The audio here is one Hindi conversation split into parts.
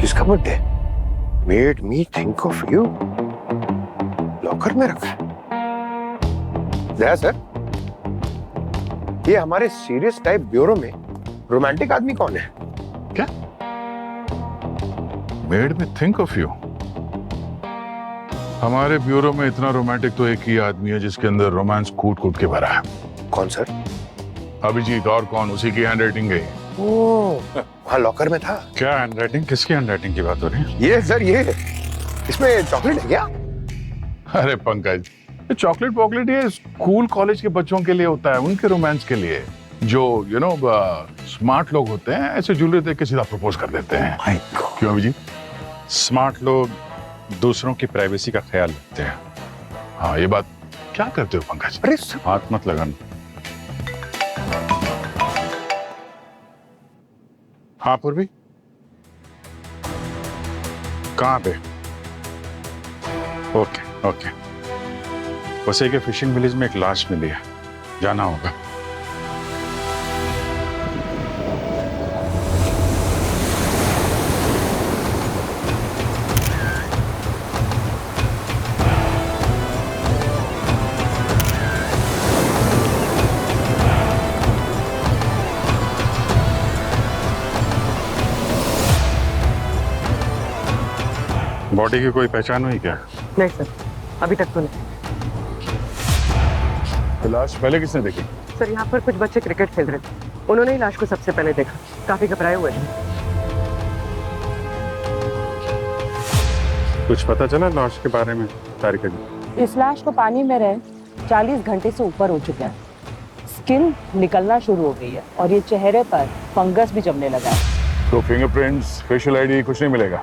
किसका birthday? Made me think of you. Locker में रखा है। जया सर, ये हमारे सीरियस टाइप ब्यूरो में रोमांटिक आदमी कौन है? क्या? Made me think of you? हमारे ब्यूरो में इतना रोमांटिक तो एक ही आदमी है जिसके अंदर रोमांस कूट कूट के भरा है। कौन सर? अभिजीत, और कौन? उसी की हैंडराइटिंग है। ओह, वहाँ लॉकर में था। क्या हैंडराइटिंग? किसकी हैंडराइटिंग की बात हो रही है? ये सर, ये इसमें चॉकलेट है क्या? अरे पंकज, ये चॉकलेट पॉकलेट ये स्कूल कॉलेज के बच्चों के लिए होता है, उनके रोमांस के लिए। जो स्मार्ट लोग होते हैं ऐसे ज्वेलरी देख के सीधा प्रपोज कर देते हैं। क्यों अभिजीत? स्मार्ट लोग दूसरों की प्राइवेसी का ख्याल रखते हैं। हाँ, ये बात क्या करते हो पंकज? अरे सर, हाथ मत लगाना। हाँ पूर्वी, कहाँ पे? Okay okay. वैसे के फिशिंग विलेज में एक लाश मिली है, जाना होगा। बॉडी की कोई पहचान हुई क्या? नहीं सर, अभी तक तो नहीं। तो लाश पहले किसने देखी? सर, यहाँ पर कुछ बच्चे क्रिकेट खेल रहे थे, उन्होंने ही लाश को सबसे पहले देखा। काफी घबराए हुए थे। कुछ पता चला लाश के बारे में तारिका जी? इस लाश को पानी में रहे 40 घंटे से ऊपर हो चुका है। स्किन निकलना शुरू हो गई है और ये चेहरे पर फंगस भी जमने लगा है। तो फिंगरप्रिंट्स, फेशियल आईडी कुछ नहीं मिलेगा?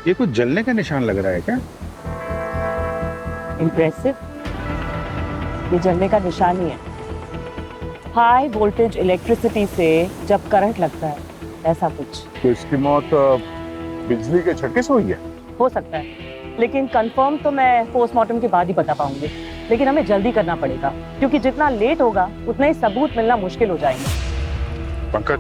ये कुछ जलने का निशान लग रहा है क्या? इम्प्रेसिव। ये जलने का निशान ही है। हाई वोल्टेज इलेक्ट्रिसिटी से जब करंट लगता है, ऐसा कुछ। तो इसकी मौत बिजली के झटके से हुई है? हो सकता है, लेकिन कंफर्म तो मैं पोस्टमार्टम के बाद ही बता पाऊंगी। लेकिन हमें जल्दी करना पड़ेगा, क्योंकि जितना लेट होगा उतना ही सबूत मिलना मुश्किल हो जाएंगे। पंकज,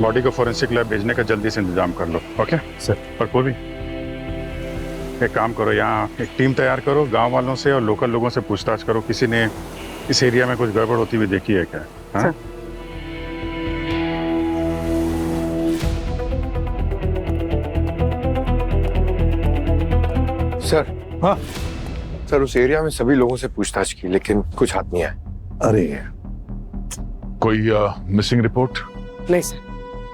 बॉडी को फोरेंसिक लैब भेजने का जल्दी से इंतजाम कर लो। Okay sir. और पूर्वी, एक काम करो, यहाँ एक टीम तैयार करो, गांव वालों से और लोकल लोगों से पूछताछ करो, किसी ने इस एरिया में कुछ गड़बड़ होती हुई देखी है क्या? हाँ? सर। हाँ सर, उस एरिया में सभी लोगों से पूछताछ की, लेकिन कुछ हाथ नहीं आया। अरे कोई मिसिंग रिपोर्ट? नहीं सर,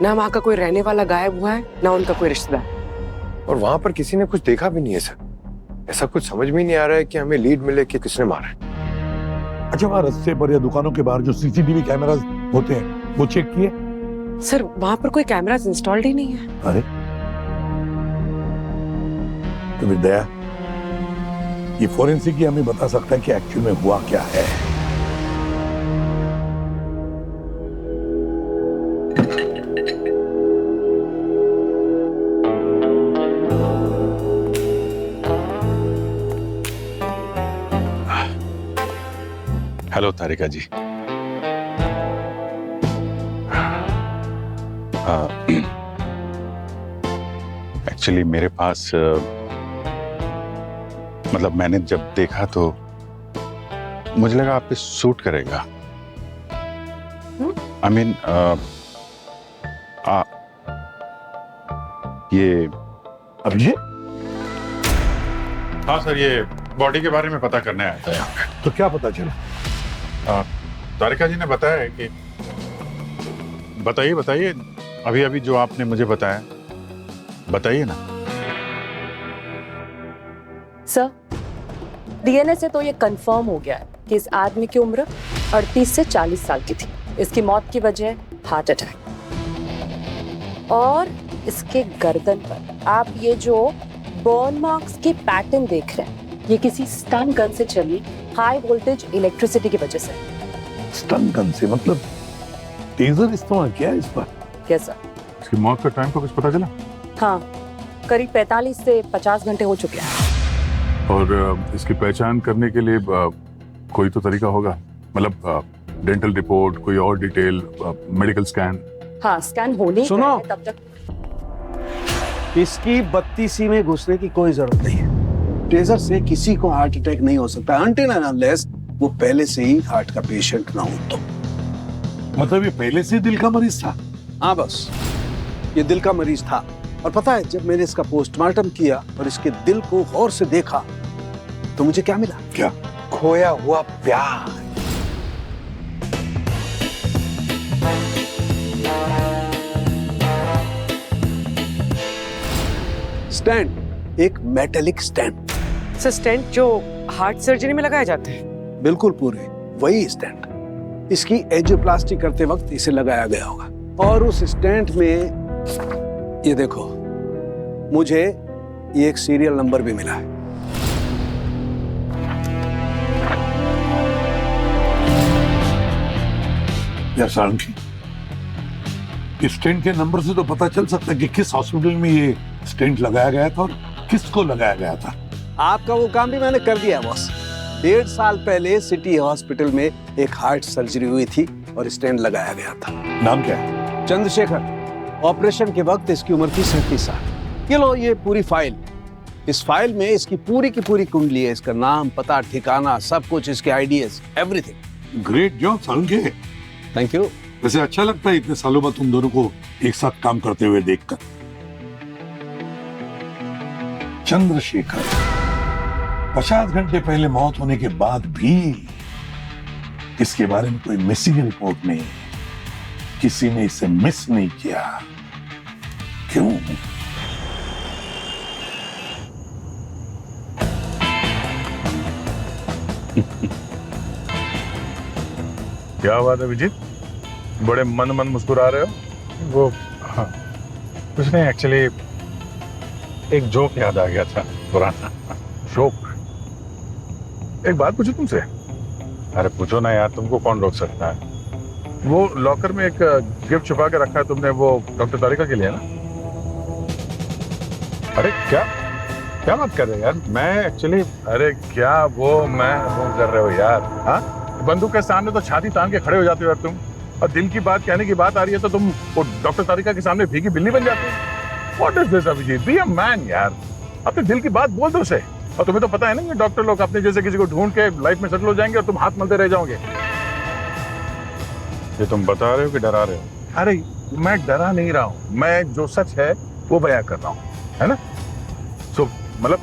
ना वहाँ का कोई रहने वाला गायब हुआ है, ना उनका कोई रिश्तेदार। और वहां पर किसी ने कुछ देखा भी नहीं है सर। ऐसा कुछ समझ में नहीं आ रहा है कि हमें लीड मिले कि किसने मारा है। अच्छा, वहाँ रास्ते पर या दुकानों के बाहर जो सीसीटीवी कैमरास होते हैं वो चेक किए? सर, वहाँ पर कोई कैमरास इंस्टॉल्ड ही नहीं है। अरे तो विद्या, ये फोरेंसिक ही हमें बता सकता है कि एक्चुअल में हुआ क्या है। हेलो तारिका जी। एक्चुअली मेरे पास मतलब मैंने जब देखा तो मुझे लगा आप पे सूट करेगा। आई मीन ये अभिजीत, हाँ सर, ये बॉडी के बारे में पता करने आया था यहाँ पे। तो क्या पता चला? तारिका जी ने बताया है कि बताइए बताइए, अभी अभी जो आपने मुझे बताया, बताइए ना। सर, डीएनए से तो ये कंफर्म हो गया है कि इस आदमी की उम्र 38 से 40 साल की थी। इसकी मौत की वजह हार्ट अटैक। और इसके गर्दन पर आप ये जो बर्न मार्क्स के पैटर्न देख रहे हैं, ये किसी स्टन गन से चली हाई वोल्टेज इलेक्ट्रिसिटी की वजह से। स्टन गन से मतलब टेजर इस्तेमाल किया है इस पर? Yes sir. इसकी मौत का टाइम का कुछ पता चला? हाँ, करीब 45 से 50 घंटे हो चुके हैं। और इसकी पहचान करने के लिए कोई तो तरीका होगा? मतलब डेंटल रिपोर्ट, कोई और डिटेल, मेडिकल स्कैन? हाँ, स्कैन होने ही सुनो। गए हैं, तब तक इसकी 32 में घुसने की कोई जरूरत नहीं है। टेजर से किसी को हार्ट अटैक नहीं हो सकता अनटिल एंड अनलेस वो पहले से ही हार्ट का पेशेंट ना हो तो। मतलब ये पहले से दिल का मरीज था? हाँ बस, ये दिल का मरीज था। और पता है, जब मैंने इसका पोस्टमार्टम किया और इसके दिल को गौर से देखा तो मुझे क्या मिला? क्या? खोया हुआ प्यार। स्टैंड, एक मेटेलिक स्टैंड। सर स्टेंट जो हार्ट सर्जरी में लगाए जाते हैं? बिल्कुल पूरे वही स्टैंड। इसकी एंजियोप्लास्टी करते वक्त इसे लगाया गया होगा। और उस स्टैंड में ये देखो, मुझे ये एक सीरियल नंबर भी मिला है। यार सारंगी, स्टेंट के नंबर से तो पता चल सकता है कि किस हॉस्पिटल में ये स्टेंट लगाया गया था और किसको लगाया गया था। आपका वो काम भी मैंने कर दिया बॉस। 1.5 साल पहले सिटी हॉस्पिटल में एक हार्ट सर्जरी हुई थी और स्टेंट लगाया गया था। नाम क्या है? चंद्रशेखर। ऑपरेशन के वक्त इसकी उम्र थी 37 साल। ये लो, ये पूरी फाइल। इस फाइल में इसकी पूरी की पूरी कुंडली है, इसका नाम, पता, ठिकाना, सब कुछ, इसके ideas, everything. Great job sarangi. Thank you. वैसे अच्छा लगता है इतने सालों बाद तुम दोनों को एक साथ काम करते हुए देखकर। चंद्रशेखर 50 घंटे पहले मौत होने के बाद भी इसके बारे में कोई मिसिंग रिपोर्ट नहीं, किसी ने इसे मिस नहीं किया। क्यों? क्या बात है विजीत, बड़े मन मन मुस्कुरा रहे हो? वो हाँ, कुछ नहीं, एक्चुअली एक जोक याद आ गया था पुराना। शोक, एक बात पूछूं तुमसे? अरे पूछो ना यार, तुमको कौन रोक सकता है। वो लॉकर में एक गिफ्ट छुपा के रखा है तुमने, वो डॉक्टर तारिका के लिए ना? अरे क्या क्या बात कर रहे हो यार? मैं एक्चुअली, अरे क्या वो कर रहे हो यार? हाँ, बंदूक के सामने तो छाती तान के खड़े हो जाते हो यार तुम, और दिल की बात कहने की बात आ रही है तो तुम वो डॉक्टर तारिका के सामने भीगी बिल्ली बन जाते हो। What is this Abhijeet? Be a man यार, अपने दिल की बात बोल दो उसे। और तुम्हें तो पता है ना, ये डॉक्टर लोग अपने जैसे किसी को ढूंढ के लाइफ में सेटल हो जाएंगे और तुम हाथ मलते रह जाओगे। ये तुम बता रहे हो कि डरा रहे हो? अरे मैं डरा नहीं रहा हूँ, मैं जो सच है वो बयां कर रहा हूँ, है ना? सो मतलब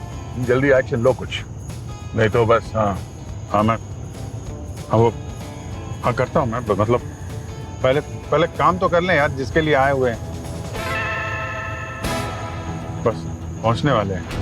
जल्दी एक्शन लो कुछ, नहीं तो बस। हाँ मैं करता हूँ मैं, मतलब पहले काम तो कर लें यार, जिसके लिए आए हुए हैं। बस पहुंचने वाले हैं।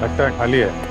लगता है खाली है।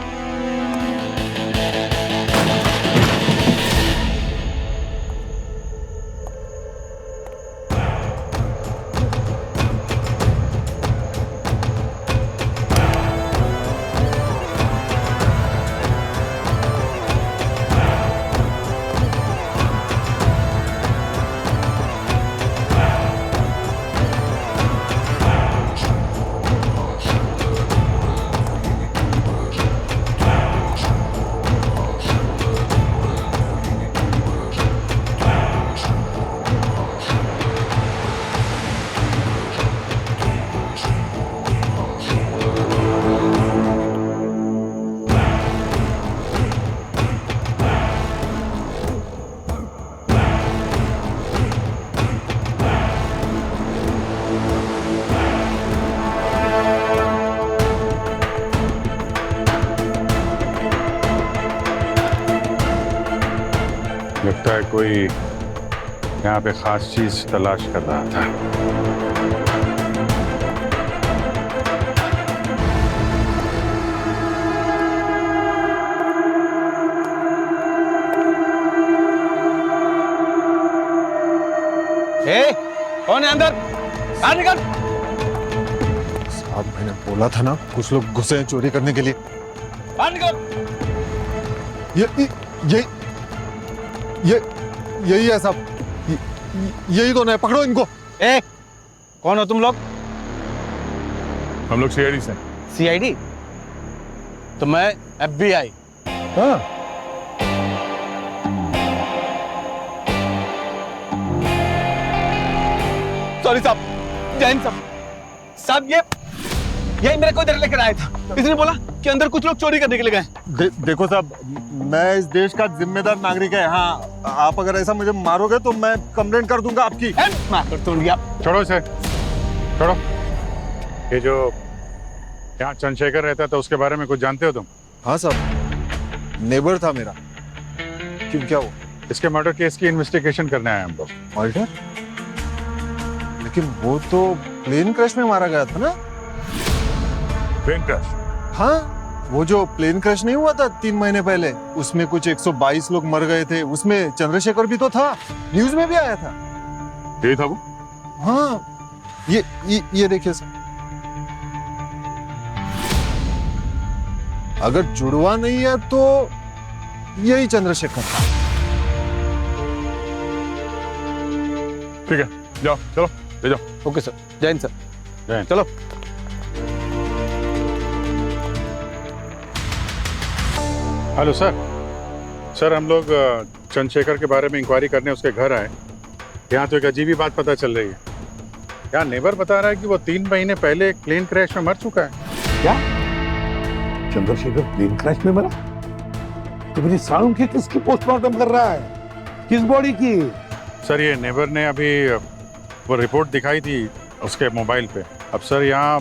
लगता है कोई यहाँ पे खास चीज तलाश कर रहा था। ए, कौन है अंदर? बाहर निकल। साहब मैंने बोला था ना कुछ लोग घुसे हैं चोरी करने के लिए। बाहर निकल। ये यही है साहब, यही दोनों है, पकड़ो इनको। ए, कौन हो तुम लोग? हम लोग सीआईडी से। सीआईडी? तो मैं FBI। हाँ सॉरी साहब, जैन साहब। साहब ये मेरे को इधर लेकर आया था। इसने बोला कि अंदर कुछ लोग चोरी करने के लिए गए। देखो साहब, मैं इस देश का जिम्मेदार नागरिक है। हाँ, आप अगर ऐसा मुझे मारोगे तो मैं कंप्लेंट कर दूंगा आपकी। मार तोड़ दिया। छोड़ो इसे, छोड़ो। ये जो यहाँ चंद्रशेखर रहता था उसके बारे में कुछ जानते हो तुम? हाँ साहब, नेबर था मेरा। क्यों, क्या हुआ? इसके मर्डर केस की इन्वेस्टिगेशन करने आए हम लोग। मर्डर? लेकिन वो तो प्लेन क्रैश में मारा गया था ना? Plane crash? हाँ, वो जो प्लेन क्रैश नहीं हुआ था 3 महीने पहले, उसमें कुछ 122 लोग मर गए थे। उसमें चंद्रशेखर भी तो था, न्यूज में भी आया था। यही था वो? हाँ, ये देखिए सर, अगर जुड़वा नहीं है तो यही चंद्रशेखर था। ठीक है, जाओ, चलो ले जाओ। Okay sir, Jain sir. Jain. चलो। Hello sir. सर हम लोग चंद्रशेखर के बारे में इंक्वायरी करने उसके घर आए। यहाँ तो एक अजीब ही बात पता चल रही है। यहाँ नेबर बता रहा है कि वो 3 महीने पहले एक प्लेन क्रैश में मर चुका है। क्या चंद्रशेखर प्लेन क्रैश में मरा? तो मेरी साउंड की किसकी पोस्टमार्टम कर रहा है? किस बॉडी की? सर ये नेबर ने अभी वो रिपोर्ट दिखाई थी उसके मोबाइल पे। अब सर यहाँ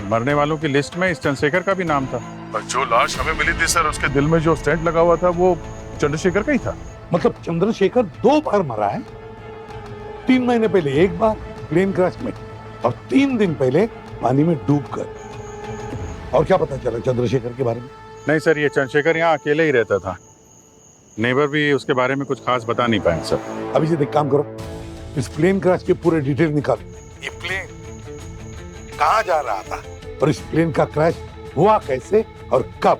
मरने वालों की लिस्ट में इस चंद्रशेखर का भी नाम था। और जो लाश हमें मिली थी सर, उसके दिल में जो स्टेंट लगा हुआ था वो चंद्रशेखर का ही था। मतलब चंद्रशेखर 2 बार मरा है? 3 महीने पहले एक बार प्लेन क्रैश में, और 3 दिन पहले पानी में डूबकर। और क्या पता चला चंद्रशेखर के बारे में? नहीं सर, ये चंद्रशेखर यहाँ अकेले ही रहता था। नेबर भी उसके बारे में कुछ खास बता नहीं पाए सर। अभी से एक काम करो, इस प्लेन क्रैश के पूरे डिटेल निकालो। ये प्लेन कहाँ जा रहा था और इस प्लेन का क्रैश हुआ कैसे और कब?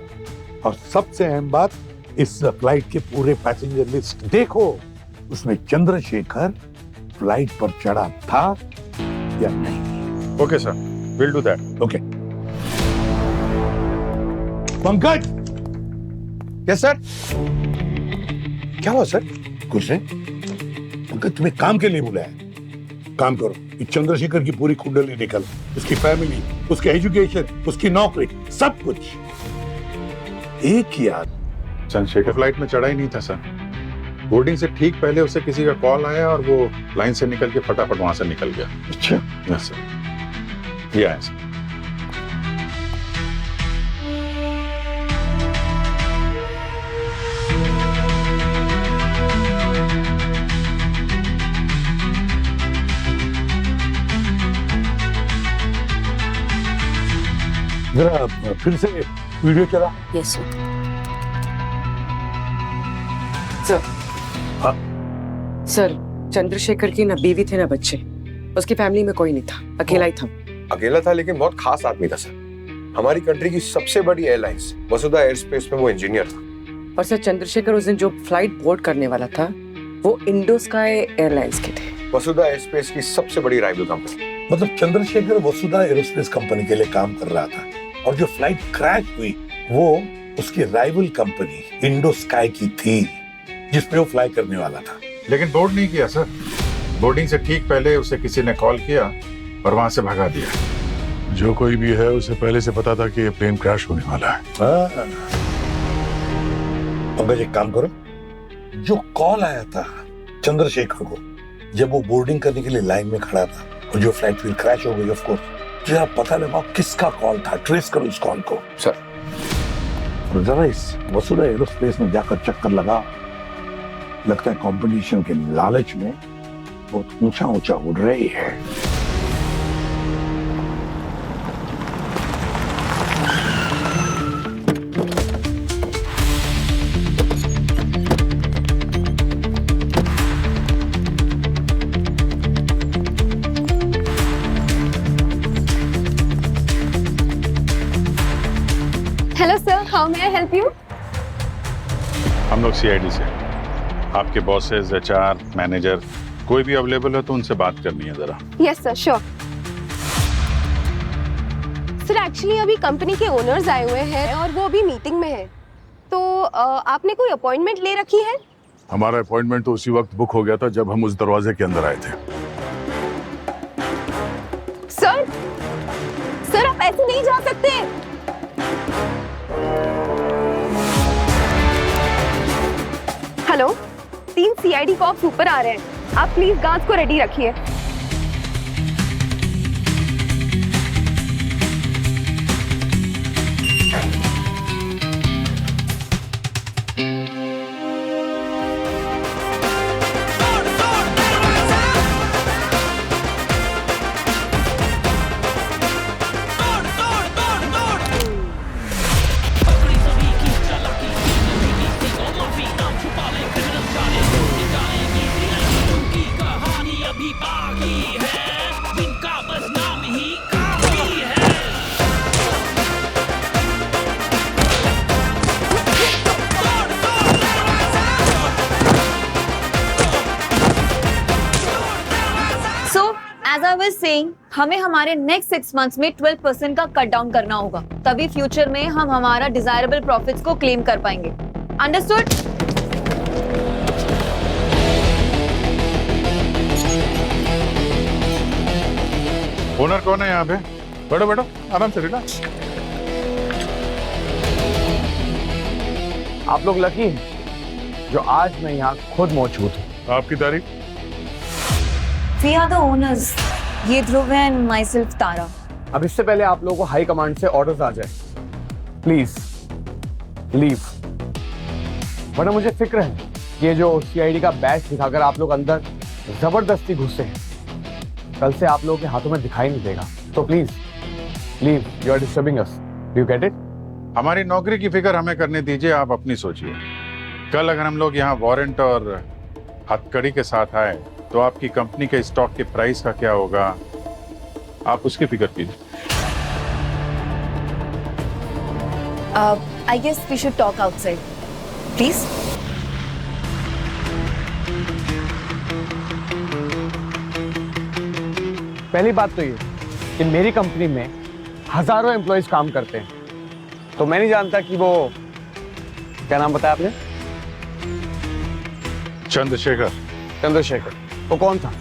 और सबसे अहम बात, इस फ्लाइट के पूरे पैसेंजर लिस्ट देखो, उसमें चंद्रशेखर फ्लाइट पर चढ़ा था या नहीं। Okay sir, will do that. Okay. Pankaj. Yes sir. क्या हुआ सर? कुछ नहीं, पंकज तुम्हें काम के लिए बुलाया है। काम करो, इस चंद्रशेखर की पूरी कुंडली निकल, उसकी फैमिली, उसके एजुकेशन, उसकी नौकरी, सब कुछ एक ही आदमी। चंद्रशेखर फ्लाइट में चढ़ा ही नहीं था सर। बोर्डिंग से ठीक पहले उसे किसी का कॉल आया और वो लाइन से निकल के फटाफट वहां से निकल गया। अच्छा, यस सर, ये आया सर। जरा फिर से वीडियो चला। Yes sir. सर। हाँ? सर, चंद्रशेखर की ना बीवी थे ना बच्चे, उसकी फैमिली में कोई नहीं था, अकेला ही था। अकेला था लेकिन बहुत खास आदमी था सर। हमारी कंट्री की सबसे बड़ी एयरलाइंस वसुधा एयरस्पेस में वो इंजीनियर था। और सर चंद्रशेखर उस दिन जो फ्लाइट बोर्ड करने वाला था वो इंडो स्काई एयरलाइंस के थे। वसुधा एयरस्पेस की सबसे बड़ी राइवल कंपनी। मतलब चंद्रशेखर वसुधा एरोस्पेस कंपनी के लिए काम कर रहा था, और जो फ्लाइट क्रैश हुई वो उसकी राइवल कंपनी इंडो स्काई की थी, जिसपे वो फ्लाई करने वाला था। लेकिन बोर्ड नहीं किया सर। बोर्डिंग से ठीक पहले उसे किसी ने कॉल किया और वहां से भगा दिया। जो कोई भी है उसे पहले से पता था कि ये प्लेन क्रैश होने वाला है। पंकज एक काम करो, जो कॉल आया था चंद्रशेखर को जब वो बोर्डिंग करने के लिए लाइन में खड़ा था, और जो फ्लाइट फिर क्रैश हो गई, ऑफ कोर्स, तो जरा पता लगाओ किसका कॉल था, ट्रेस करो इस कॉल को सर। और जरा इस वसुधा एरोस्पेस में जाकर चक्कर लगा। लगता है कंपटीशन के लालच में बहुत ऊंचा ऊंचा उड़ रही है। Hello sir, how may I help you? हम लोग सीआईडी से, आपके बॉसेस, एचआर, मैनेजर कोई भी अवेलेबल हो तो उनसे बात करनी है जरा। Yes sir, sure. Sir actually अभी कंपनी के ओनर्स आए हुए हैं और वो अभी मीटिंग में है, तो आपने कोई अपॉइंटमेंट ले रखी है? हमारा अपॉइंटमेंट तो उसी वक्त बुक हो गया था जब हम उस दरवाजे के अंदर आए थे। सर आप ऐसे नहीं जा सकते। हेलो, 3 सीआईडी कॉप्स ऊपर आ रहे हैं, आप प्लीज गार्ड्स को रेडी रखिए। As I was saying, हमें हमारे नेक्स्ट 6 मंथ्स में 12% का कट डाउन करना होगा, तभी फ्यूचर में हम हमारा डिजायरेबल प्रॉफिट्स को क्लेम कर पाएंगे। अंडरस्टूड? ओनर कौन है यहाँ पे? बैठो बैठो, आराम से, रिलैक्स। आप लोग लकी हैं जो आज मैं यहाँ खुद मौजूद हूँ। आपकी तारीफ। We are the owners. ये ध्रुव है and myself तारा। अब इससे पहले आप लोगों को हाई कमांड से ऑर्डर्स आ जाए, प्लीज लीव, वरना मुझे फिक्र है कि ये जो सीआईडी का बैच दिखाकर आप लोग अंदर जबरदस्ती घुसे हैं, कल से आप लोगों के हाथों में दिखाई नहीं देगा। तो please leave, you are disturbing us. Do you get it? हमारी नौकरी की फिक्र हमें करने दीजिए, आप अपनी सोचिए। कल अगर हम लोग यहाँ वारंट और हथकड़ी के साथ आए तो आपकी कंपनी के स्टॉक के प्राइस का क्या होगा, आप उसकी फिक्र कीजिए। I guess we should talk outside, please. पहली बात तो ये कि मेरी कंपनी में हजारों एम्प्लॉयज काम करते हैं, तो मैं नहीं जानता कि वो, क्या नाम बताया आपने? चंद्रशेखर। चंद्रशेखर, वो कौन था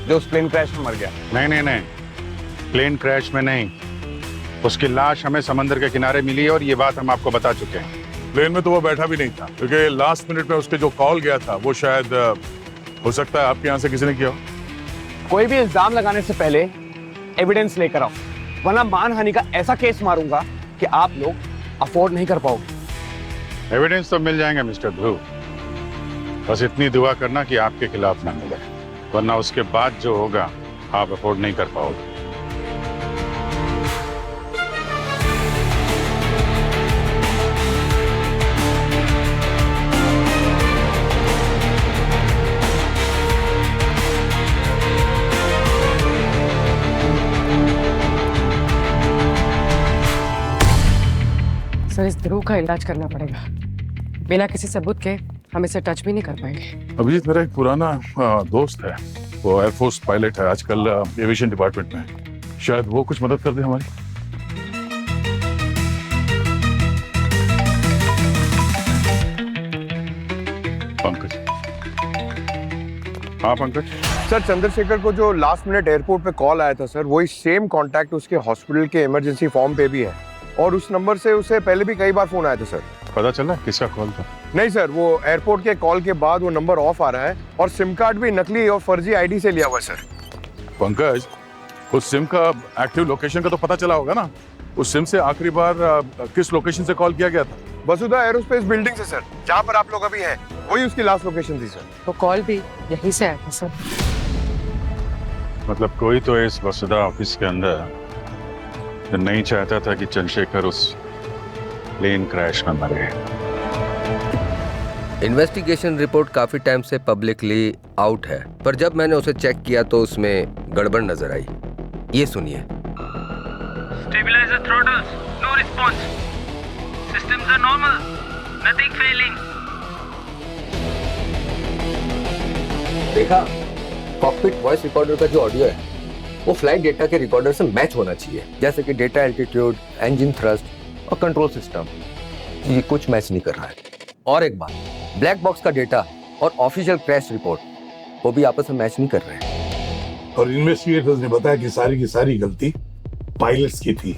जो उस प्लेन क्रैश में मर गया? नहीं, प्लेन क्रैश में नहीं, उसकी लाश हमें समंदर के किनारे मिली है और ये बात हम आपको बता चुके हैं। प्लेन में तो वो बैठा भी नहीं था, क्योंकि लास्ट मिनट में उसके जो कॉल गया था वो शायद हो सकता है आपके यहाँ से किसी ने किया हो। कोई भी इल्जाम लगाने से पहले एविडेंस लेकर आओ, वरना मानहानि का ऐसा केस मारूंगा कि आप लोग अफोर्ड नहीं कर पाओगे। एविडेंस तो मिल जाएंगे मिस्टर ध्रुव, बस इतनी दुआ करना कि आपके खिलाफ ना मिले, वरना उसके बाद जो होगा आप अफोर्ड नहीं कर पाओगे। सर इस ध्रुव का इलाज करना पड़ेगा, बिना किसी सबूत के हम इसे टच भी नहीं कर पाएंगे। अभिजीत मेरा एक पुराना दोस्त है, वो एयरफोर्स पायलट है, आजकल एविएशन डिपार्टमेंट में है, शायद वो कुछ मदद कर दे हमारी। पंकज। हाँ पंकज। सर चंद्रशेखर को जो लास्ट मिनट एयरपोर्ट पे कॉल आया था सर, वही सेम कांटेक्ट उसके हॉस्पिटल के इमरजेंसी फॉर्म पे भी है, और उस नंबर से उसे पहले भी कई बार फोन आया था सर। पता चला किसका कॉल था? नहीं सर, वो एयरपोर्ट के कॉल के बाद वो नंबर ऑफ आ रहा है और सिम कार्ड भी नकली और फर्जी आईडी से लिया हुआ है सर। पंकज, उस सिम का एक्टिव लोकेशन का तो पता चला होगा ना? उस सिम से आखिरी बार किस लोकेशन से कॉल किया गया था? वसुधा एरोस्पेस बिल्डिंग से सर, जहाँ पर आप लोग अभी हैं, वही उसकी लास्ट लोकेशन थी सर। तो कॉल भी यहीं से आया था सर। मतलब कोई तो इस वसुधा ऑफिस के अंदर जो नहीं चाहता था कि चंद्रशेखर उस प्लेन क्रैश में मरे। इन्वेस्टिगेशन रिपोर्ट काफी टाइम से पब्लिकली आउट है, पर जब मैंने उसे चेक किया तो उसमें गड़बड़ नजर आई। ये सुनिए। Stabiliser throttles, no response. Systems are normal. Nothing failing. देखा, कॉकपिट वॉइस रिकॉर्डर का जो ऑडियो है वो फ्लाइट डेटा के रिकॉर्डर से मैच होना चाहिए, जैसे कि डेटा एल्टीट्यूड, इंजन थ्रस्ट और कंट्रोल सिस्टम। ये कुछ मैच नहीं कर रहा है। और एक बात, ब्लैक बॉक्स का डेटा और ऑफिशियल क्रैश रिपोर्ट वो भी आपस में मैच नहीं कर रहे हैं। और इन्वेस्टिगेटर्स ने बताया कि सारी की सारी गलती पायलट्स की थी।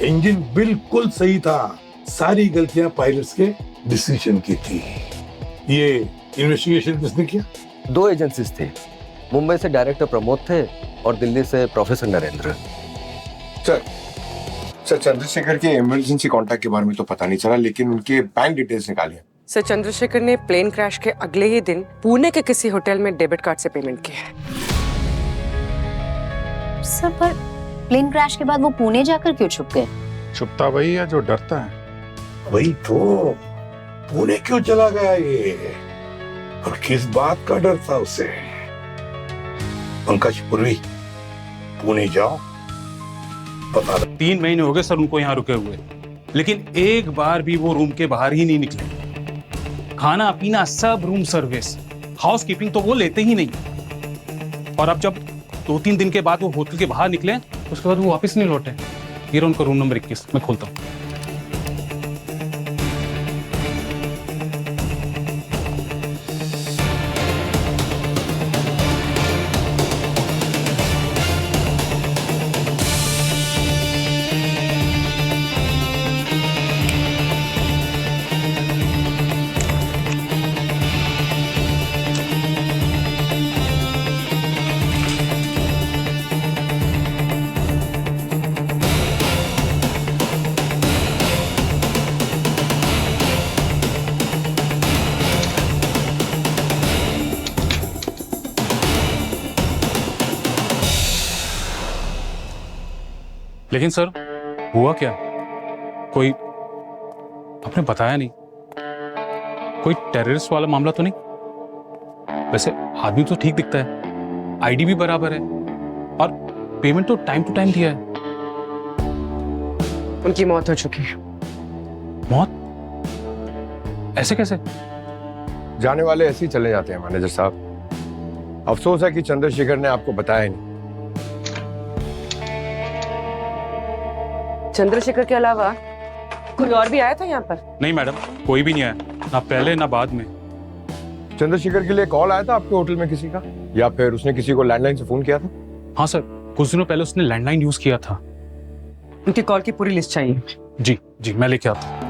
इंजन बिल्कुल सही था, सारी गलतियां पायलट्स के डिसीजन की थी। ये इन्वेस्टिगेशन किसने किया? 2 एजेंसीज थे, मुंबई से डायरेक्टर प्रमोद थे और दिल्ली से प्रोफेसर नरेंद्र। सर चंद्रशेखर के इमरजेंसी कॉन्टैक्ट के बारे में तो पता नहीं चला, लेकिन उनके बैंक डिटेल्स निकाले। सर चंद्रशेखर ने प्लेन क्रैश के अगले ही दिन पुणे के किसी होटल में डेबिट कार्ड से पेमेंट की है। सर पर प्लेन क्रैश के बाद वो पुणे जाकर क्यों छुप गए? छुपता वही है जो डरता है। वही तो, पुणे क्यों चला गया ये, और किस बात का डर था उसे? पंकज, पूर्वी, पुणे जाओ, पता नहीं। 3 महीने हो गए सर उनको यहाँ रुके हुए, लेकिन एक बार भी वो रूम के बाहर ही नहीं निकले। खाना पीना सब रूम सर्विस, हाउस कीपिंग तो वो लेते ही नहीं। और अब जब 2-3 दिन के बाद वो होटल के बाहर निकले, उसके बाद वो वापस नहीं लौटे। ये रहा उनका रूम नंबर 21, मैं खोलता हूँ। लेकिन सर हुआ क्या? कोई आपने बताया नहीं। कोई टेररिस्ट वाला मामला तो नहीं? वैसे आदमी तो ठीक दिखता है, आईडी भी बराबर है और पेमेंट तो टाइम टू टाइम दिया है। उनकी मौत हो चुकी है। मौत? ऐसे कैसे? जाने वाले ऐसे ही चले जाते हैं मैनेजर साहब। अफसोस है कि चंद्रशेखर ने आपको बताया नहीं। चंद्रशेखर के अलावा कोई और भी आया था यहाँ पर? नहीं मैडम, कोई भी नहीं आया, ना पहले ना बाद में। चंद्रशेखर के लिए कॉल आया था आपके होटल में किसी का, या फिर उसने किसी को लैंडलाइन से फोन किया था? हाँ सर, कुछ दिनों पहले उसने लैंडलाइन यूज किया था। उनकी कॉल की पूरी लिस्ट चाहिए। जी जी, मैं लेके आता हूँ।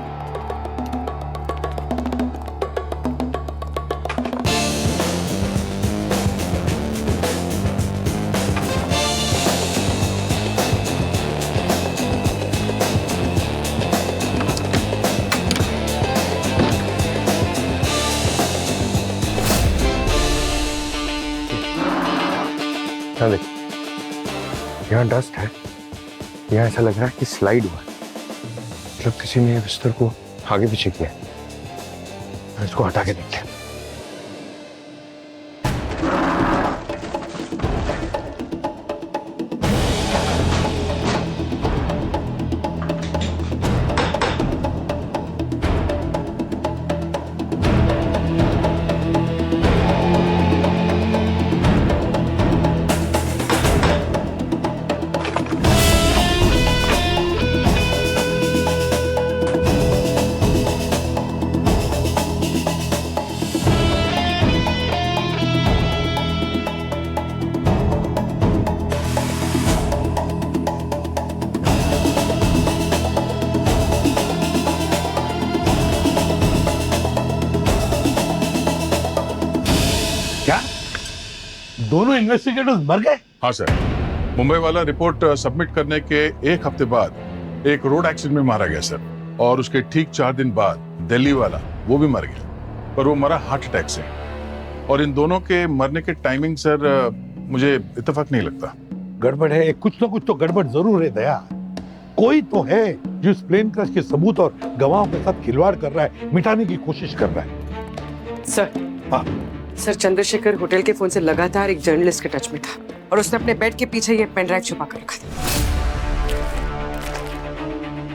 देख, यहाँ डस्ट है, यहाँ ऐसा लग रहा है कि स्लाइड हुआ है, मतलब किसी ने बिस्तर को आगे पीछे किया। इसको हटा के देखते हैं। दोनों इन्वेस्टिगेटर्स मर गए? हाँ सर, मुंबई वाला रिपोर्ट सबमिट करने के 1 हफ्ते बाद एक रोड एक्सीडेंट में मारा गया सर, और उसके ठीक 4 दिन बाद दिल्ली वाला वो भी मर गया, पर वो मरा हार्ट अटैक से। और इन दोनों के मरने के टाइमिंग सर मुझे इत्तेफाक नहीं लगता। गड़बड़ है, कुछ ना कुछ तो गड़बड़ जरूर है दया। कोई तो है जो इस प्लेन क्रैश के सबूत और गवाहों के साथ खिलवाड़ कर रहा है, मिटाने की कोशिश कर रहा है। सर, हाँ सर, चंद्रशेखर होटल के फोन से लगातार एक जर्नलिस्ट के टच में था और उसने अपने बेड के पीछे ये पेन ड्राइव छुपा कर रखा था।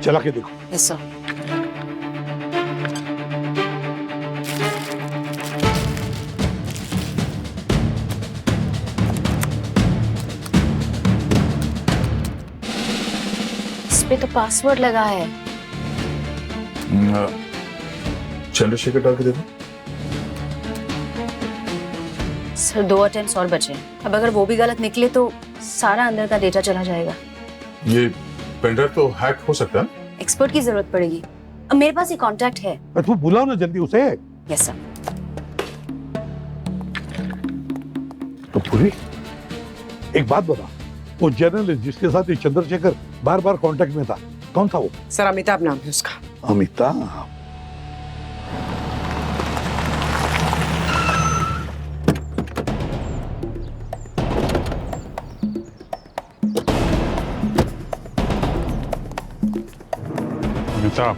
चला के देखो। Yes sir. पासवर्ड लगा है। चंद्रशेखर डाल के दे दो। सर 2 अटेम्प्ट्स और बचे हैं। अब अगर वो भी गलत निकले तो सारा अंदर का डेटा चला जाएगा। ये पेनड्राइव तो हैक हो सकता है। एक्सपर्ट की जरूरत पड़ेगी। अब मेरे पास ये कांटेक्ट है। तू बुलाओ ना जल्दी उसे। Yes sir. तो पूरी एक बात बता, वो जर्नलिस्ट जिसके साथ ये चंद्रशेखर बार बार कांटेक्ट में था, कौन था वो? सर अमिताभ नाम है उसका। अमिताभ? अमिताभ,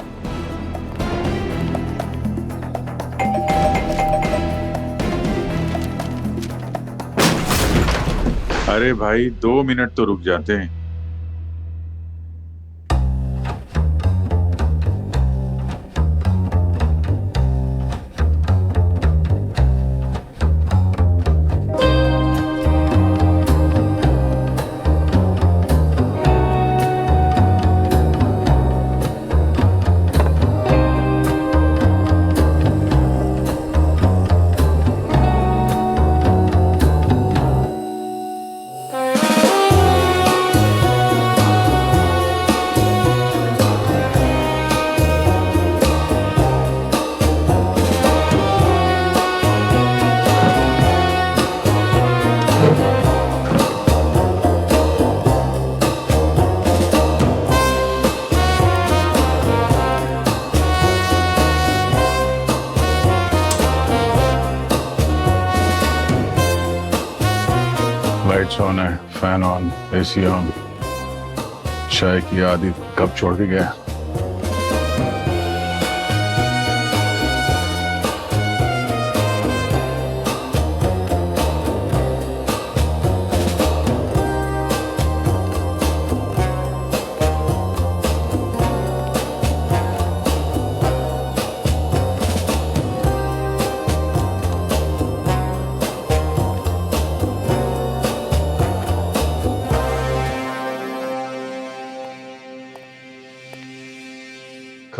अरे भाई 2 मिनट तो रुक जाते हैं। लाइट्स ऑन है, फैन ऑन, एसी ऑन। चाय की आदत कब छोड़ के गया?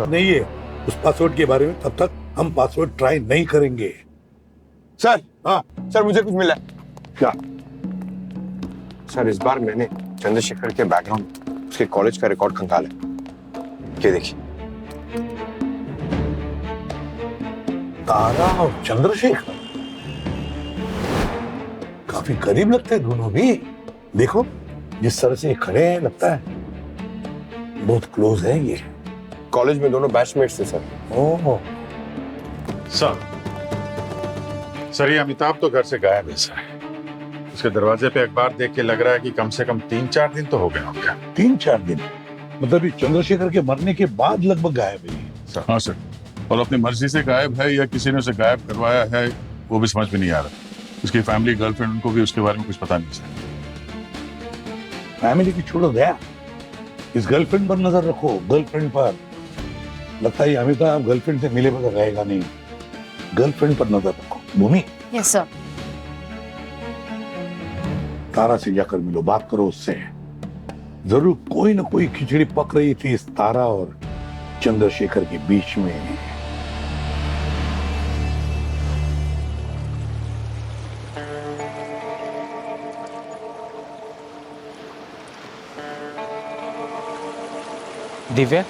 नहीं है उस पासवर्ड के बारे में, तब तक हम पासवर्ड ट्राई नहीं करेंगे। सर, हाँ सर मुझे कुछ मिला। क्या? सर इस बार मैंने चंद्रशेखर के बैकग्राउंड उसके कॉलेज का रिकॉर्ड खंगाला है। ये देखिए। तारा और चंद्रशेखर काफी करीब लगते हैं दोनों भी। देखो जिस तरह से ये खड़े हैं, लगता है बहुत क्लोज है ये। कॉलेज में दोनों बैचमेट्स थे सर। ओह सर ये अमिताभ तो घर से गायब है सर। उसके दरवाजे पे अखबार देख के लग रहा है कि कम से कम 3-4 दिन तो हो गए होंगे। 3-4 दिन? मतलब ये चंद्रशेखर के मरने के बाद लगभग गायब है। हाँ सर, और अपनी मर्जी से गायब है या किसी ने उसे गायब करवाया है वो भी समझ में नहीं आ रहा। उसकी फैमिली, गर्लफ्रेंड, उनको भी उसके बारे में कुछ पता नहीं सर। फैमिली की छोड़ो दया, इस गर्लफ्रेंड पर नजर रखो। गर्लफ्रेंड पर लगता है अमिताभ गर्लफ्रेंड से मिले बगैर रहेगा नहीं। गर्लफ्रेंड पर नजर रखो। भूमि। Yes sir. तारा से जाकर मिलो, बात करो उससे। जरूर कोई ना कोई खिचड़ी पक रही थी इस तारा और चंद्रशेखर के बीच में। दिव्या,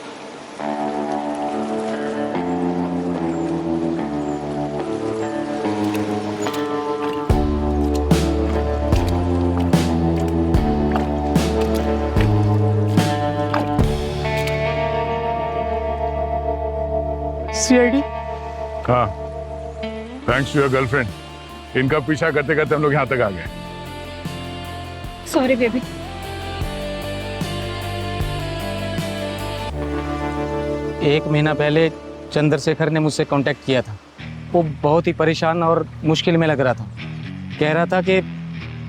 सीआईडी। हाँ, थैंक्स टू योर गर्लफ्रेंड। इनका पीछा करते करते हम लोग यहाँ तक आ गए। Sorry baby. एक महीना पहले चंद्रशेखर ने मुझसे कांटेक्ट किया था। वो बहुत ही परेशान और मुश्किल में लग रहा था। कह रहा था कि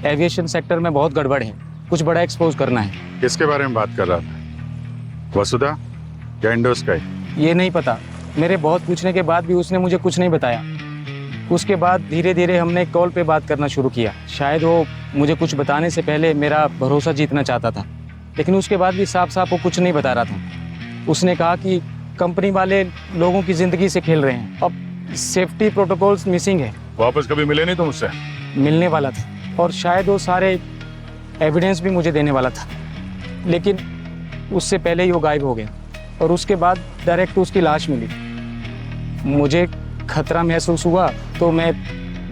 एविएशन सेक्टर में बहुत गड़बड़ है, कुछ बड़ा एक्सपोज करना है। किसके बारे में बात कर रहा था? वसुधा या इंडोस्काई? ये नहीं पता। मेरे बहुत पूछने के बाद भी उसने मुझे कुछ नहीं बताया। उसके बाद धीरे धीरे हमने कॉल पे बात करना शुरू किया। शायद वो मुझे कुछ बताने से पहले मेरा भरोसा जीतना चाहता था। लेकिन उसके बाद भी साफ साफ वो कुछ नहीं बता रहा था। उसने कहा कि कंपनी वाले लोगों की ज़िंदगी से खेल रहे हैं, अब सेफ्टी प्रोटोकॉल्स मिसिंग है। वापस कभी मिले नहीं तुम उससे? मिलने वाला था और शायद वो सारे एविडेंस भी मुझे देने वाला था, लेकिन उससे पहले ही वो गायब हो गया और उसके बाद डायरेक्ट उसकी लाश मिली। मुझे खतरा महसूस हुआ तो मैं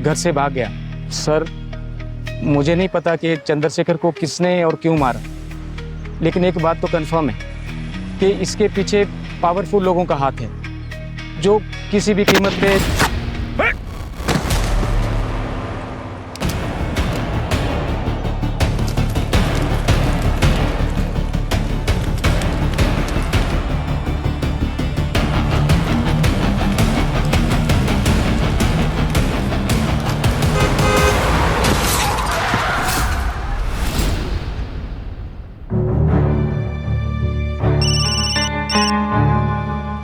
घर से भाग गया। सर, मुझे नहीं पता कि चंद्रशेखर को किसने और क्यों मारा, लेकिन एक बात तो कंफर्म है कि इसके पीछे पावरफुल लोगों का हाथ है जो किसी भी कीमत पे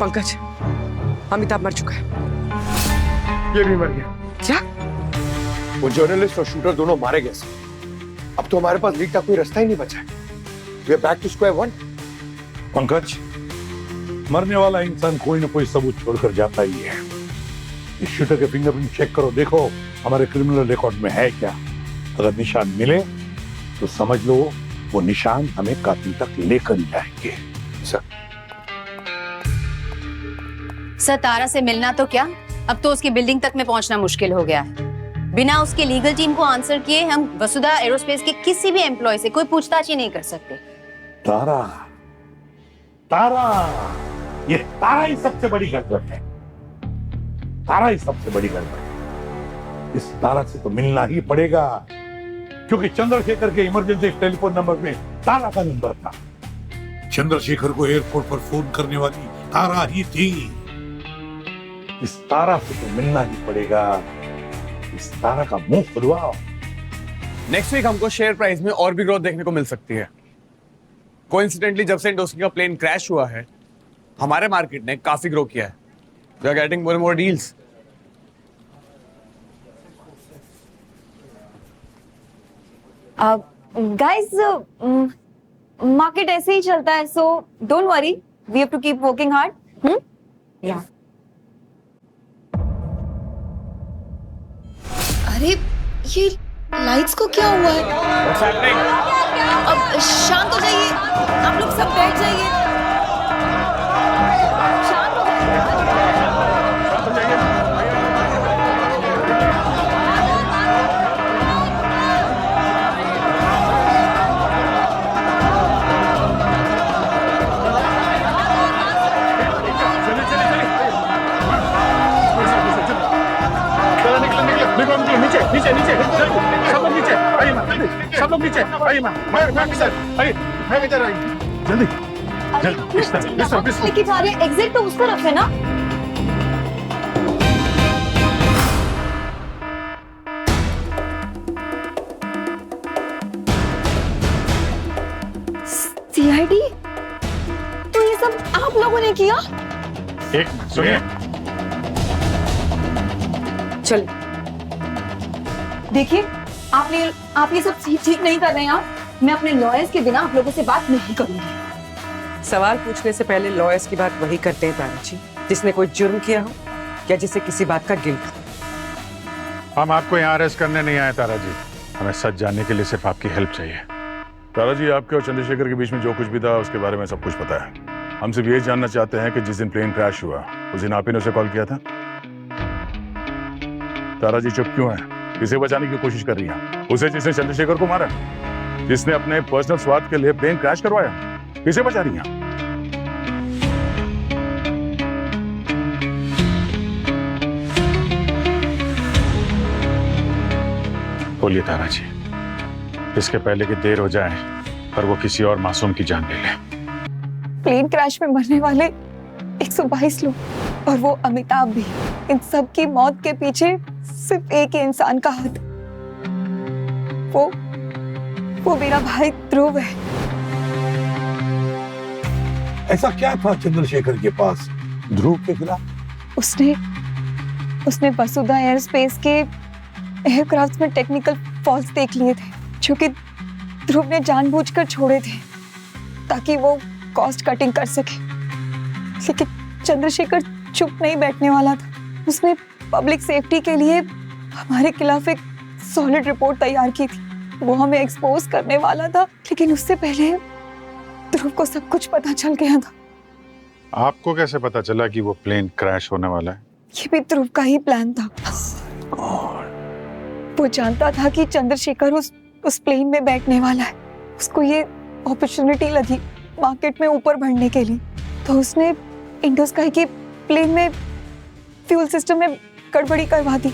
पंकज, अमिताभ मर चुका है। ये भी मर गया। क्या? वो जर्नलिस्ट और शूटर दोनों मारे गए। अब तो हमारे पास लीड का कोई रास्ता ही नहीं बचा है। We are back to square one. Pankaj, मरने वाला इंसान कोई ना कोई सबूत छोड़कर जाता ही है। इस शूटर के फिंगरप्रिंट चेक करो, देखो हमारे क्रिमिनल रिकॉर्ड में है क्या। अगर निशान मिले तो समझ लो वो निशान हमें कातिल तक लेकर जाएंगे। सर, तारा से मिलना तो क्या, अब तो उसकी बिल्डिंग तक में पहुंचना मुश्किल हो गया है। बिना उसकी लीगल टीम को आंसर किए हम वसुधा एरोस्पेस के किसी भी एम्प्लॉय से कोई पूछताछ ही नहीं कर सकते। तारा, तारा, ये तारा ही सबसे बड़ी गड़बड़ है। तारा ही सबसे बड़ी गड़बड़ है। इस तारा से तो मिलना ही पड़ेगा, क्योंकि चंद्रशेखर के इमरजेंसी टेलीफोन नंबर में तारा का नंबर था। चंद्रशेखर को एयरपोर्ट पर फोन करने वाली तारा ही थी। इस तारा से तो मिलना ही पड़ेगा। इस तारा का मुंह खुलवाओ। नेक्स्ट वीक हमको शेयर प्राइस में और भी ग्रोथ देखने को मिल सकती है। कोइंसिडेंटली जब से इंडोस्की का प्लेन क्रैश हुआ है, हमारे मार्केट ने काफी ग्रो किया है। We are getting more and more deals. Guys, market ऐसे ही चलता है, so don't worry, we have to keep working hard. या अरे ये लाइट्स को क्या हुआ है? अब शांत हो जाइए, आप लोग सब बैठ जाइए। शांत हो नीचे नीचे नीचे, सब लोग नीचे आइए माँ, सब लोग नीचे आइए माँ, मैं इधर आइए, मैं इधर आइए, जल्दी जल्दी, इस तरफ लेके जा रहे हैं, एग्जिट तो उस तरफ है ना। सीआईडी? तो ये सब आप लोगों ने किया? एक सुनिए, चल देखिए, आप ये सब ठीक नहीं कर रहे हैं। आप, मैं अपने लॉयर्स के बिना आप लोगों से बात नहीं करूंगी। सवाल पूछने से पहले लॉयर्स की बात वही करते हैं तारा जी, जिसने कोई जुर्म किया हो या जिसे किसी बात का गिल्ट हो। हम आपको यहाँ अरेस्ट करने नहीं आए तारा जी, हमें सच जानने के लिए सिर्फ आपकी हेल्प चाहिए। तारा जी, आपके और चंद्रशेखर के बीच में जो कुछ भी था उसके बारे में सब कुछ पता है। हम सिर्फ ये जानना चाहते हैं कि जिस दिन प्लेन क्रैश हुआ उस दिन आप ही ने उसे कॉल किया था। तारा जी चुप क्यों है? किसे बचाने की कोशिश कर रही है? उसे जिसने चंद्रशेखर को मारा, जिसने अपने पर्सनल स्वार्थ के लिए प्लेन क्रैश करवाया, किसे बचा रही है? बोलिए तारा जी, इसके पहले कि देर हो जाए पर वो किसी और मासूम की जान ले ले। प्लेन क्रैश में मरने वाले 122 लोग और वो अमिताभ भी, इन सब की मौत के पीछे सिर्फ एक ही इंसान का हाथ, वो मेरा भाई ध्रुव है। ऐसा क्या था चंद्रशेखर के पास ध्रुव के खिलाफ? उसने वसुधा एयरस्पेस के एयरक्राफ्ट में टेक्निकल फॉल्ट्स देख लिए थे, जो कि ध्रुव ने जानबूझकर छोड़े थे। ताकि वो कॉस्ट कटिंग कर सके। लेकिन चंद्रशेखर चुप नहीं बैठने वाला था। उसने पब्लिक सेफ्टी के लिए हमारे खिलाफ एक सॉलिड रिपोर्ट तैयार की थी। वो हमें एक्सपोज करने वाला था, लेकिन उससे पहले ध्रुव को सब कुछ पता चल गया था। आपको कैसे पता चला कि वो प्लेन क्रैश होने वाला है? ये भी ध्रुव का ही प्लान था। वो जानता था कि चंद्रशेखर उस प्लेन में बैठने वाला है। उसको ये अपॉर्चुनिटी लगी मार्केट में ऊपर बढ़ने के लिए, तो उसने इंडोस्काई के प्लेन में फ्यूल सिस्टम में गड़बड़ी करवा दी,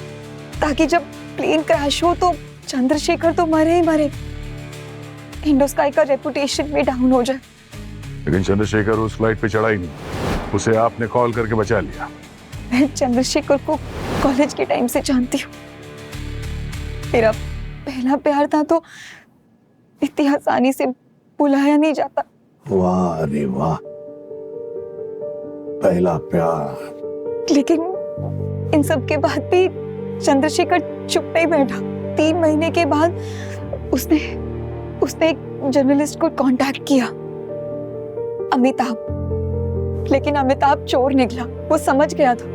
ताकि जब प्लेन क्रैश हो तो चंद्रशेखर तो मरे ही मरे, इंडोस्काई का रेपुटेशन भी डाउन हो जाए। लेकिन चंद्रशेखर उस फ्लाइट पे चढ़ा ही नहीं, उसे आपने कॉल करके बचा लिया। मैं चंद्रशेखर को कॉलेज के टाइम से जानती हूँ। मेरा पहला प्यार था, तो इतनी आसानी से बुलाया नहीं जाता। वाह रे वाह, पहला प्यार। लेकिन इन सब के बाद भी चंद्रशेखर चुप नहीं बैठा। 3 महीने के बाद उसने एक जर्नलिस्ट को कांटेक्ट किया, अमिताभ। लेकिन अमिताभ चोर निकला। वो समझ गया था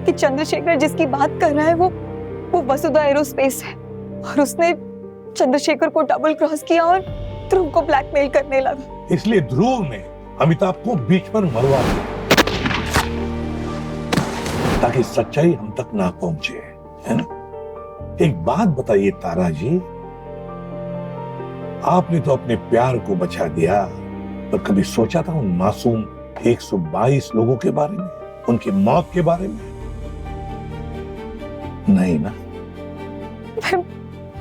कि चंद्रशेखर जिसकी बात कर रहा है वो वसुधा एरोस्पेस है, और उसने चंद्रशेखर को डबल क्रॉस किया और ध्रुव को ब्लैकमेल करने लगा। इसलिए ध्रुव ने अमिताभ को बीच पर मरवा दिया, ताकि सच्चाई हम तक ना पहुंचे, है ना? एक बात बताइए तारा जी, आपने तो अपने प्यार को बचा दिया, पर कभी सोचा था उन मासूम 122 लोगों के बारे में, उनकी मौत के बारे में? नहीं ना?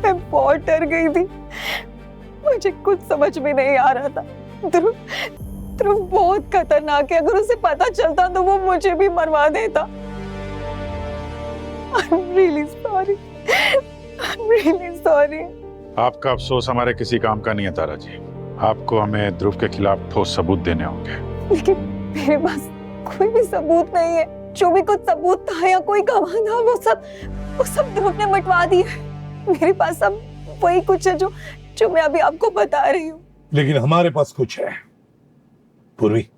मैं बहुत डर गई थी। मुझे कुछ समझ में नहीं आ रहा था। ध्रुव बहुत खतरनाक है। अगर उसे पता चलता तो वो मुझे भी मरवा देता। I'm really sorry. I'm really sorry. आपका अफसोस हमारे किसी काम का नहीं है तारा जी। आपको हमें ध्रुव के खिलाफ ठोस सबूत देने होंगे। लेकिन मेरे पास कोई भी सबूत नहीं है। जो भी कुछ सबूत था या कोई गवाह था, वो सब ध्रुव ने मिटवा दिया है। मेरे पास सब वही कुछ है जो मैं अभी आपको बता रही हूँ। लेकिन हमारे पास कुछ है पूर्वी।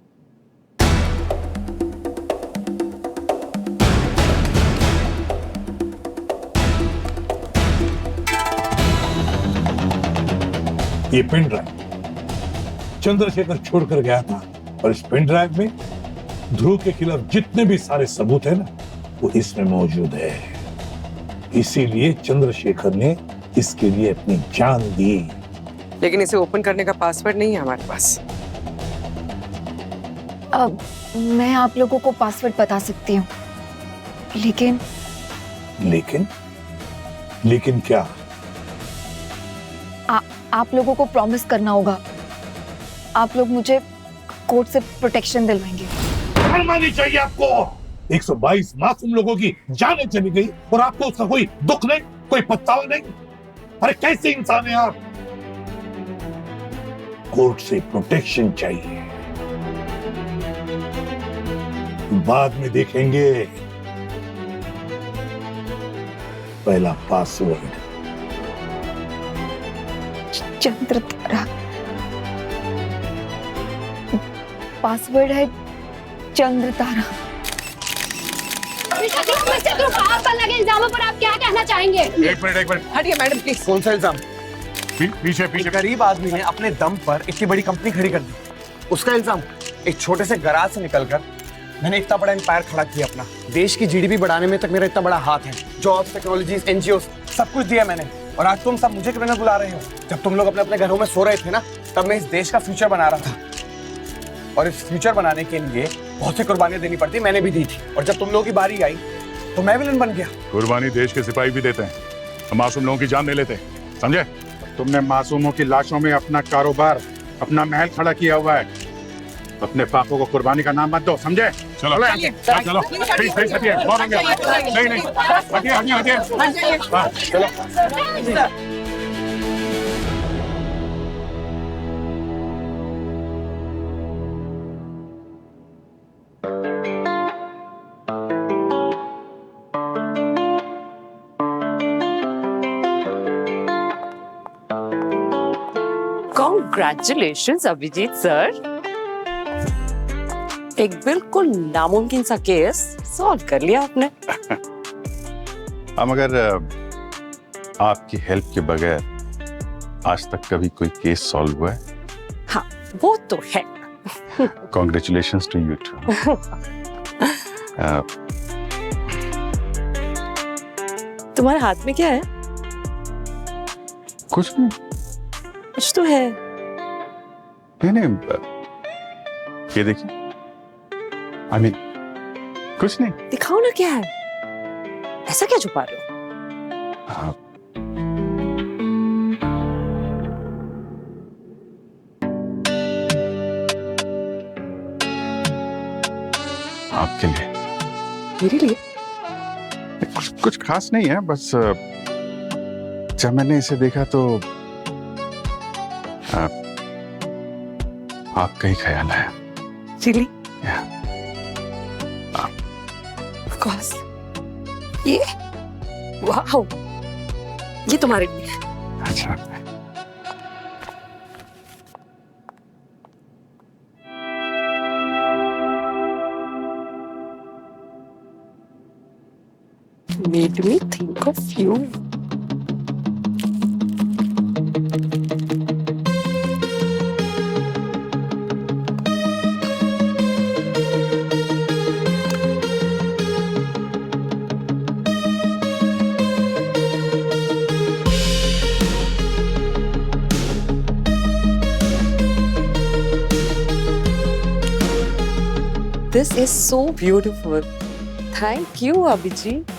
ये पेन ड्राइव चंद्रशेखर छोड़कर गया था, और इस पेन ड्राइव में ध्रुव के खिलाफ जितने भी सारे सबूत है ना, वो इसमें मौजूद है। इसीलिए चंद्रशेखर ने इसके लिए अपनी जान दी। लेकिन इसे ओपन करने का पासवर्ड नहीं है हमारे पास। अब मैं आप लोगों को पासवर्ड बता सकती हूँ, लेकिन क्या? आप लोगों को प्रॉमिस करना होगा, आप लोग मुझे कोर्ट से प्रोटेक्शन दिलवाएंगे। माननी चाहिए आपको। 122 मासूम लोगों की जानें चली गई और आपको उसका कोई दुख नहीं, कोई पछतावा नहीं। अरे कैसे इंसान है आप? कोर्ट से प्रोटेक्शन चाहिए, बाद में देखेंगे। पहला पासवर्ड चंद्रतारा। पासवर्ड है चंद्रतारा। आप पर लगे इल्जामों पर आप क्या कहना चाहेंगे? एक मिनट हटिए मैडम प्लीज। कौन सा इल्जाम? पीछे गरीब आदमी ने अपने दम पर इतनी बड़ी कंपनी खड़ी कर दी, उसका इल्जाम? एक छोटे से गराज से निकलकर मैंने इतना बड़ा एम्पायर खड़ा किया अपना। देश की जीडीपी बढ़ाने में तक मेरा इतना बड़ा हाथ है। जॉब्स, टेक्नोलॉजीज, एनजीओस, सब कुछ दिया मैंने, और आज तुम सब मुझे क्यों बुला रहे हो? जब तुम लोग अपने अपने घरों में सो रहे थे ना, तब मैं इस देश का फ्यूचर बना रहा था, और इस फ्यूचर बनाने के लिए बहुत सी कुर्बानियां देनी पड़ती, मैंने भी दी थी। और जब तुम लोगों की बारी आई तो मैं विलन बन गया। कुर्बानी देश के सिपाही भी देते हैं, हम मासूम लोगों की जान नहीं लेते, समझे? तुमने मासूमों की लाशों में अपना कारोबार, अपना महल खड़ा किया हुआ है। अपने पापों को कुर्बानी का नाम मत दो, समझे? चलो चलो प्लीज हटिए, बहुत हो गया। नहीं हटिए। हाँ, चलो। Congratulations, Abhijit sir. एक बिल्कुल नामुमकिन सा केस सॉल्व कर लिया आपने। मगर आपकी हेल्प के बगैर आज तक कभी कोई केस सॉल्व हुआ है? हाँ, वो तो है। Congratulations to you too. तुम्हारे हाथ में क्या है? कुछ नहीं। कुछ तो है। नहीं, ये देखिए। I mean, कुछ नहीं। दिखाओ ना क्या है। ऐसा क्या छुपा रहे हो? आपके लिए। मेरे लिए? कुछ खास नहीं है, बस जब मैंने इसे देखा तो आपका ही ख्याल आया। Really? Of course. ये वाओ, ये तुम्हारे लिए। अच्छा। Made me think of you. This is so beautiful. Thank you, Abhijit.